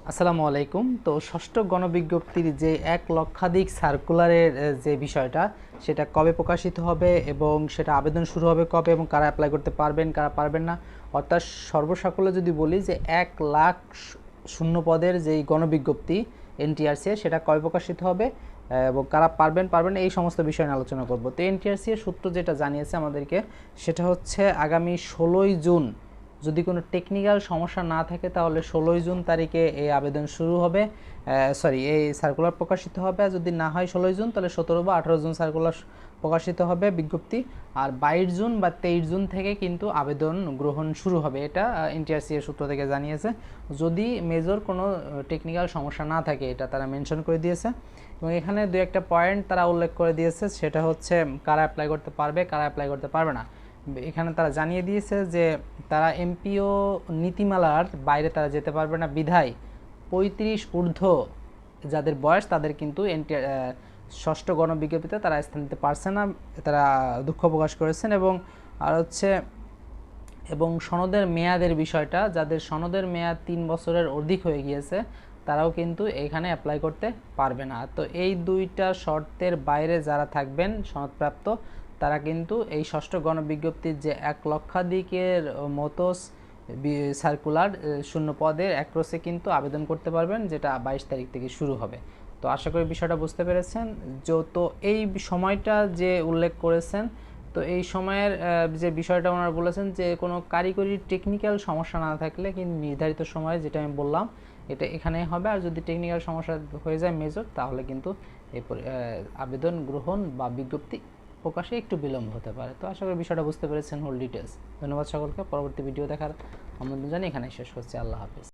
আসসালামু আলাইকুম। তো ষষ্ঠ গণবিজ্ঞপ্তির যে ১ লক্ষাধিক সার্কুলারের যে বিষয়টা, সেটা কবে প্রকাশিত হবে এবং সেটা আবেদন শুরু হবে কবে এবং কারা অ্যাপ্লাই করতে পারবেন, কারা পারবেন না, অর্থাৎ সর্বসাকুল্যে যদি বলি যে ১ লাখ শূন্য পদের যেই গণবিজ্ঞপ্তি এনটিআরসি সেটা কবে প্রকাশিত হবে এবং কারা পারবেন পারবেন এই সমস্ত বিষয় নিয়ে আলোচনা করব। তো এনটিআরসি এর সূত্র যেটা জানিয়েছে আমাদেরকে, সেটা হচ্ছে আগামী ১৬ই জুন, যদি কোনো টেকনিক্যাল সমস্যা না থাকে তাহলে ১৬ই জুন তারিখে এই আবেদন শুরু হবে, এই সার্কুলার প্রকাশিত হবে। আর যদি না হয় ১৬ই জুন, তাহলে ১৭ বা ১৮ জুন সার্কুলার প্রকাশিত হবে বিজ্ঞপ্তি। আর ২২ জুন বা ২৩ জুন থেকে কিন্তু আবেদন গ্রহণ শুরু হবে, এটা এনটিআরসি এর সূত্র থেকে জানিয়েছে। যদি মেজর কোনো টেকনিক্যাল সমস্যা না থাকে, এটা তারা মেনশন করে দিয়েছে। এবং এখানে দু একটা পয়েন্ট তারা উল্লেখ করে দিয়েছে, সেটা হচ্ছে কারা অ্যাপ্লাই করতে পারবে, কারা অ্যাপ্লাই করতে পারবে না। এখানে তারা জানিয়ে দিয়েছে যে তারা এমপিও নীতিমালার বাইরে তারা যেতে পারবে না, বিধায় ৩৫ ঊর্ধ্ব যাদের বয়স তাদের কিন্তু ষষ্ঠ গণবিজ্ঞপ্তিতে তারা স্থান নিতে পারছে না, তারা দুঃখ প্রকাশ করেছেন। এবং সনদের মেয়াদের বিষয়টা, যাদের সনদের মেয়াদ ৩ বছরের অধিক হয়ে গিয়েছে তারাও কিন্তু এখানে অ্যাপ্লাই করতে পারবে না। তো এই দুইটা শর্তের বাইরে যারা থাকবেন সনদপ্রাপ্ত, তারা কিন্তু এই ষষ্ঠ গণবিজ্ঞপ্তির যে ১ লক্ষাধিকের মতো সার্কুলার শূন্য পদের অ্যাক্রসে কিন্তু আবেদন করতে পারবেন, যেটা ২২ তারিখ থেকে শুরু হবে। তো আশা করি বিষয়টা বুঝতে পেরেছেন। তো এই সময়টা যে উল্লেখ করেছেন, তো এই সময়ের যে বিষয়টা ওনারা বলেছেন যে কোনো কারিগরি টেকনিক্যাল সমস্যা না থাকলে কিন্তু নির্ধারিত সময়ে, যেটা আমি বললাম, এটা এখানেই হবে। আর যদি টেকনিক্যাল সমস্যা হয়ে যায় মেজর, তাহলে কিন্তু এই আবেদন গ্রহণ বা বিজ্ঞপ্তি প্রকাশে একটু বিলম্ব হতে পারে। তো আশা করি বিষয়টা বুঝতে পেরেছেন হোল ডিটেলস। ধন্যবাদ সকলকে। পরবর্তী ভিডিও দেখার আমন্ত্রণ জানিয়ে এখানে শেষ করছি। আল্লাহ হাফিজ।